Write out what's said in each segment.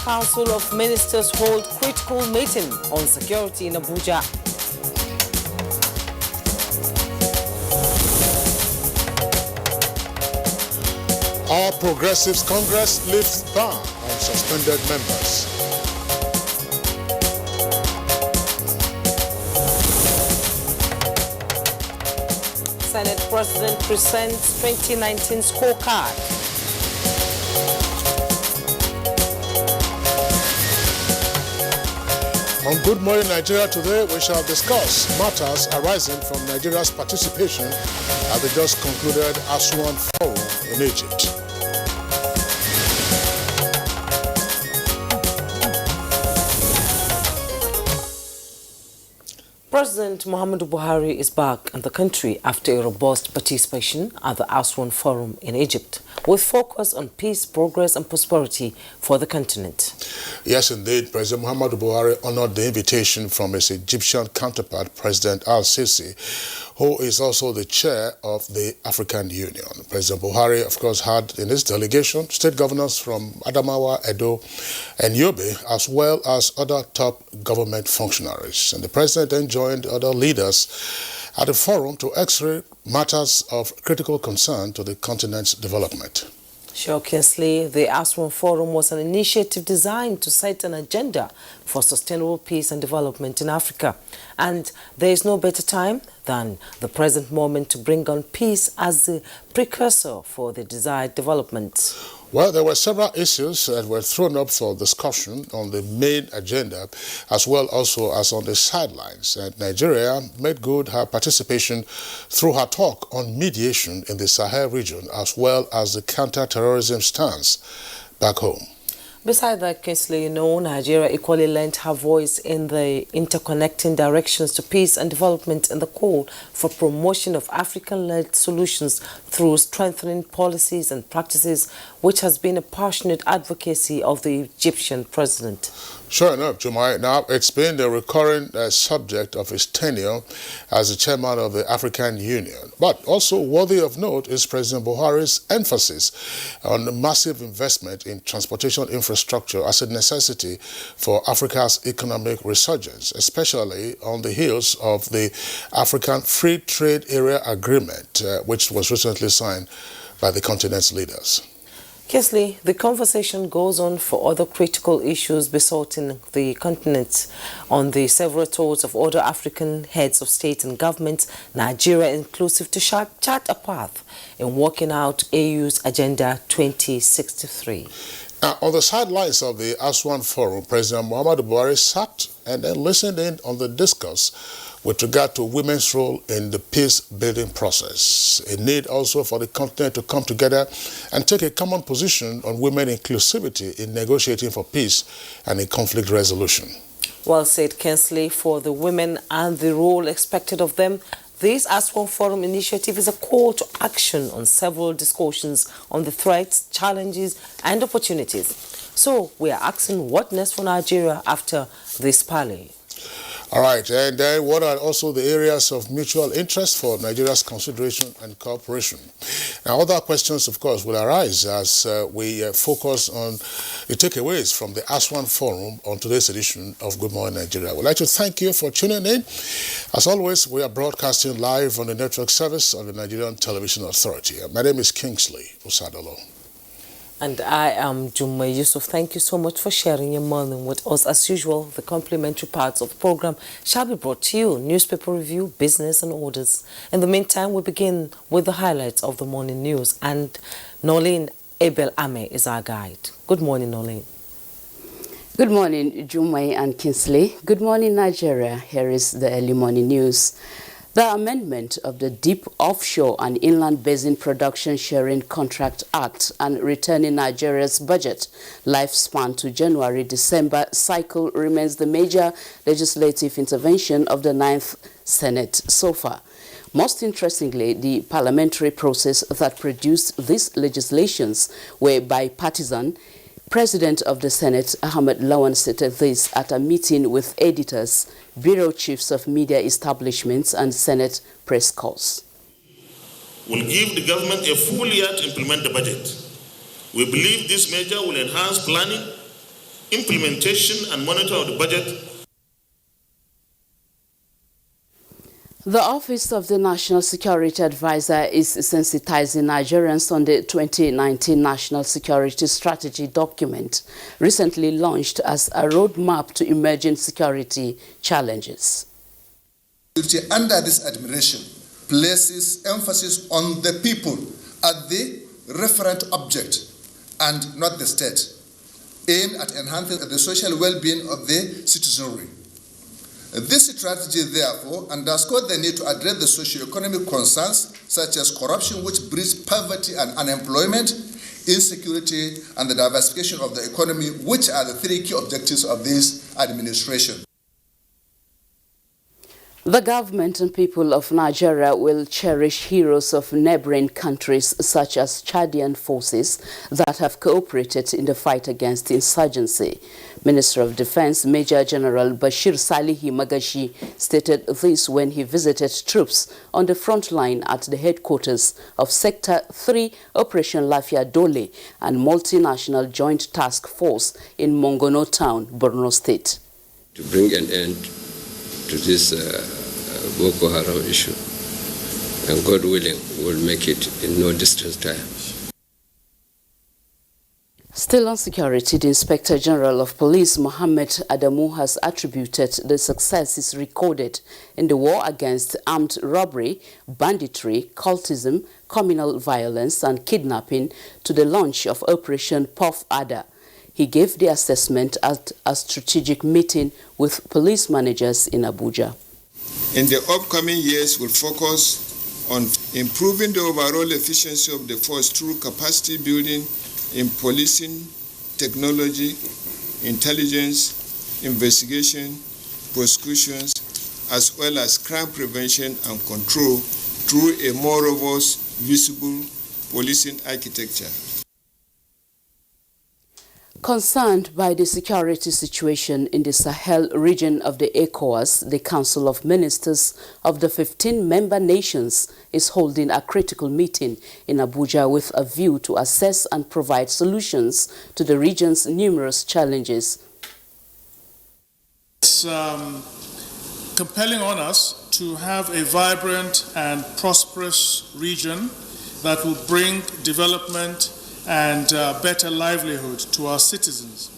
Council of Ministers hold critical meeting on security in Abuja. All Progressives Congress lifts ban on suspended members. Senate President presents 2019 scorecard. On Good Morning Nigeria today, we shall discuss matters arising from Nigeria's participation at the just concluded Aswan Forum in Egypt. President Muhammadu Buhari is back in the country after a robust participation at the Aswan Forum in Egypt, with focus on peace, progress and prosperity for the continent. Yes, indeed, President Muhammadu Buhari honored the invitation from his Egyptian counterpart, President Al-Sisi, who is also the chair of the African Union. President Buhari, of course, had in his delegation state governors from Adamawa, Edo, and Yobe, as well as other top government functionaries. And the president then joined other leaders at the forum to x-ray matters of critical concern to the continent's development. Shockingly, the Aswan Forum was an initiative designed to set an agenda for sustainable peace and development in Africa. And there is no better time than the present moment to bring on peace as the precursor for the desired development. Well, there were several issues that were thrown up for discussion on the main agenda, as well also as on the sidelines. And Nigeria made good her participation through her talk on mediation in the Sahel region, as well as the counter-terrorism stance back home. Besides that, Kingsley, Nigeria equally lent her voice in the interconnecting directions to peace and development in the call for promotion of African-led solutions through strengthening policies and practices, which has been a passionate advocacy of the Egyptian president. Sure enough, Jumai. Now, it's been the recurring subject of his tenure as the chairman of the African Union. But also worthy of note is President Buhari's emphasis on massive investment in transportation infrastructure as a necessity for Africa's economic resurgence, especially on the heels of the African Free Trade Area Agreement, which was recently signed by the continent's leaders. Kingsley, the conversation goes on for other critical issues besorting the continent on the several tours of other African heads of state and government, Nigeria inclusive, to chart a path in working out AU's Agenda 2063. Now, on the sidelines of the Aswan Forum, President Muhammadu Buhari sat and then listened in on the discourse with regard to women's role in the peace-building process, a need also for the continent to come together and take a common position on women inclusivity in negotiating for peace and in conflict resolution. Well said, Kingsley. For the women and the role expected of them, this Aswan Forum initiative is a call to action on several discussions on the threats, challenges and opportunities. So we are asking what next for Nigeria after this parley. All right, and then what are also the areas of mutual interest for Nigeria's consideration and cooperation? Now, other questions, of course, will arise as we focus on the takeaways from the Aswan Forum on today's edition of Good Morning Nigeria. We'd like to thank you for tuning in. As always, we are broadcasting live on the network service of the Nigerian Television Authority. My name is Kingsley Osadolo. And I am Jumma Yusuf. Thank you so much for sharing your morning with us. As usual, the complimentary parts of the program shall be brought to you. Newspaper review, business and orders. In the meantime, we begin with the highlights of the morning news. And Nolene Abel Ame is our guide. Good morning, Nolene. Good morning, Jumma and Kingsley. Good morning, Nigeria. Here is the early morning news. The amendment of the Deep Offshore and Inland Basin Production Sharing Contract Act and returning Nigeria's budget lifespan to January-December cycle remains the major legislative intervention of the 9th Senate so far. Most interestingly, the parliamentary process that produced these legislations were bipartisan. President of the Senate, Ahmed Lawan, stated this at a meeting with editors, bureau chiefs of media establishments and Senate press corps. Will give the government a full year to implement the budget. We believe this measure will enhance planning, implementation and monitoring of the budget. The Office of the National Security Advisor is sensitizing Nigerians on the 2019 National Security Strategy document, recently launched as a roadmap to emerging security challenges. Under this administration places emphasis on the people as the referent object and not the state, aimed at enhancing the social well-being of the citizenry. This strategy, therefore, underscores the need to address the socio-economic concerns such as corruption, which breeds poverty and unemployment, insecurity, and the diversification of the economy, which are the three key objectives of this administration. The government and people of Nigeria will cherish heroes of neighboring countries such as Chadian forces that have cooperated in the fight against insurgency. Minister of Defense Major General Bashir Salihi Magashi stated this when he visited troops on the front line at the headquarters of Sector 3 Operation Lafia Dole and Multinational Joint Task Force in Mongono Town, Borno State. To bring an end to this Boko Haram issue, and God willing, we'll make it in no distant time. Still on security, the Inspector General of Police, Mohammed Adamu, has attributed the successes recorded in the war against armed robbery, banditry, cultism, communal violence, and kidnapping to the launch of Operation Puff Adder. He gave the assessment at a strategic meeting with police managers in Abuja. In the upcoming years, we'll focus on improving the overall efficiency of the force through capacity building in policing, technology, intelligence, investigation, prosecutions, as well as crime prevention and control through a more robust, visible policing architecture. Concerned by the security situation in the Sahel region of the ECOWAS, the Council of Ministers of the 15 member nations is holding a critical meeting in Abuja with a view to assess and provide solutions to the region's numerous challenges. It's compelling on us to have a vibrant and prosperous region that will bring development and better livelihood to our citizens.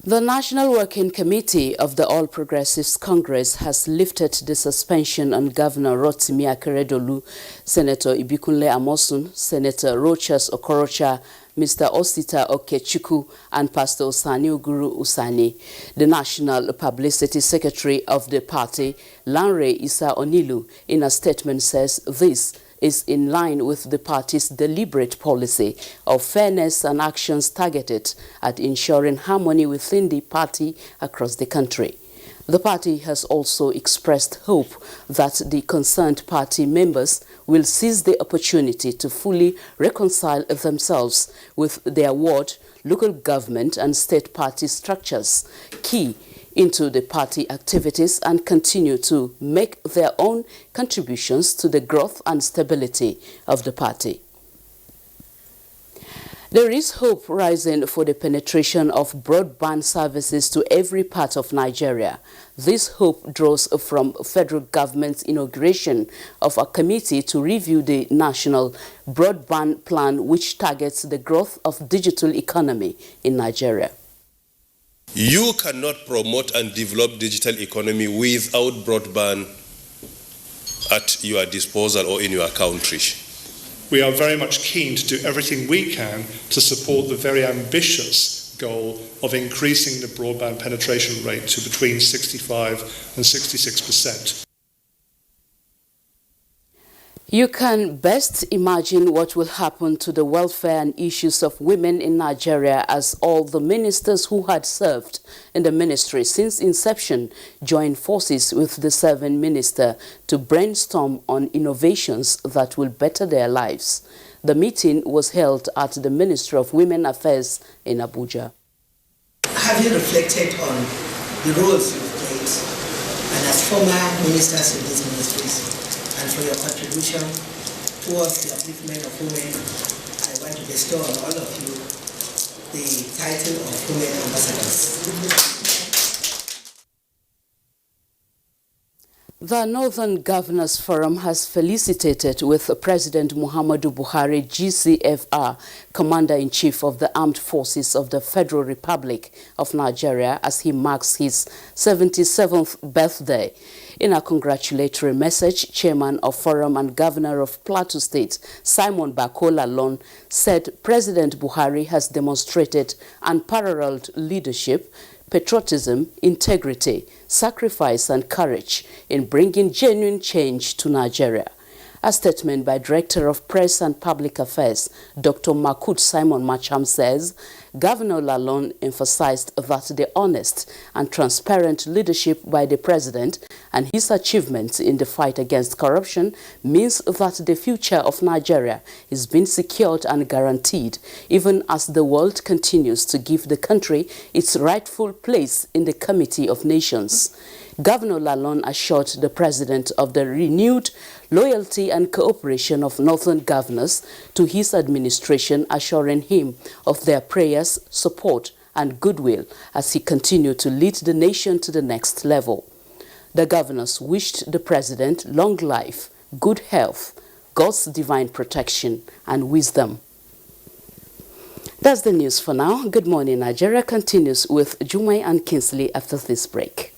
The National Working Committee of the All Progressives Congress has lifted the suspension on Governor Rotimi Akeredolu, Senator Ibikunle Amosun, Senator Rochas Okorocha, Mr. Osita Okechukwu, and Pastor Usani Uguru Usani. The National Publicity Secretary of the party, Lanre Isa Onilu, in a statement says this is in line with the party's deliberate policy of fairness and actions targeted at ensuring harmony within the party across the country. The party has also expressed hope that the concerned party members will seize the opportunity to fully reconcile themselves with their ward, local government and state party structures, key into the party activities, and continue to make their own contributions to the growth and stability of the party. There is hope rising for the penetration of broadband services to every part of Nigeria. This hope draws from federal government's inauguration of a committee to review the national broadband plan, which targets the growth of digital economy in Nigeria. You cannot promote and develop digital economy without broadband at your disposal or in your country. We are very much keen to do everything we can to support the very ambitious goal of increasing the broadband penetration rate to between 65 and 66%. You can best imagine what will happen to the welfare and issues of women in Nigeria as all the ministers who had served in the ministry since inception joined forces with the serving minister to brainstorm on innovations that will better their lives. The meeting was held at the Ministry of Women Affairs in Abuja. Have you reflected on the roles you've played and as former ministers in these ministries, and for your contribution towards the upliftment of women, I want to bestow on all of you the title of women ambassadors. The Northern Governors Forum has felicitated with President Muhammadu Buhari, GCFR, Commander-in-Chief of the Armed Forces of the Federal Republic of Nigeria, as he marks his 77th birthday. In a congratulatory message, Chairman of Forum and Governor of Plateau State, Simon Bako Lalong, said President Buhari has demonstrated unparalleled leadership, patriotism, integrity, sacrifice and courage in bringing genuine change to Nigeria. A statement by Director of Press and Public Affairs, Dr. Makud Simon Macham, says Governor Lalong emphasized that the honest and transparent leadership by the President and his achievements in the fight against corruption means that the future of Nigeria is being secured and guaranteed, even as the world continues to give the country its rightful place in the Committee of Nations. Governor Lalong assured the President of the renewed loyalty and cooperation of Northern governors to his administration, assuring him of their prayers, support and goodwill as he continued to lead the nation to the next level. The governors wished the President long life, good health, God's divine protection and wisdom. That's the news for now. Good Morning Nigeria continues with Jumai and Kingsley after this break.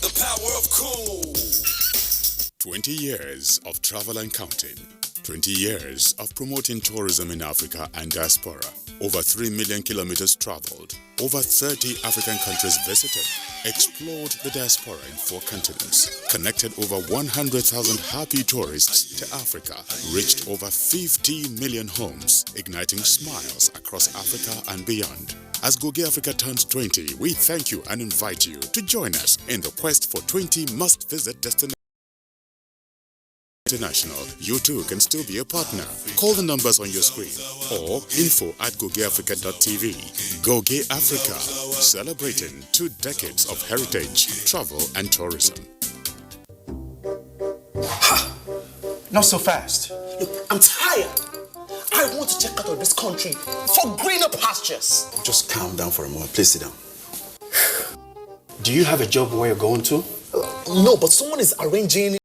The power of cool. 20 years of travel and counting. 20 years of promoting tourism in Africa and diaspora. Over 3 million kilometers traveled. Over 30 African countries visited. Explored the diaspora in 4 continents. Connected over 100,000 happy tourists to Africa. Reached over 50 million homes. Igniting smiles across Africa and beyond. As Goge Africa turns 20, we thank you and invite you to join us in the quest for 20 must-visit destinations. International, you too can still be a partner. Call the numbers on your screen or info@gogeafrica.tv. Goge Africa, celebrating 2 decades of heritage, travel and tourism. Ha! Not so fast. Look, I'm tired. I want to check out of this country for greener pastures. Just calm down for a moment. Please sit down. Do you have a job where you're going to? No, but someone is arranging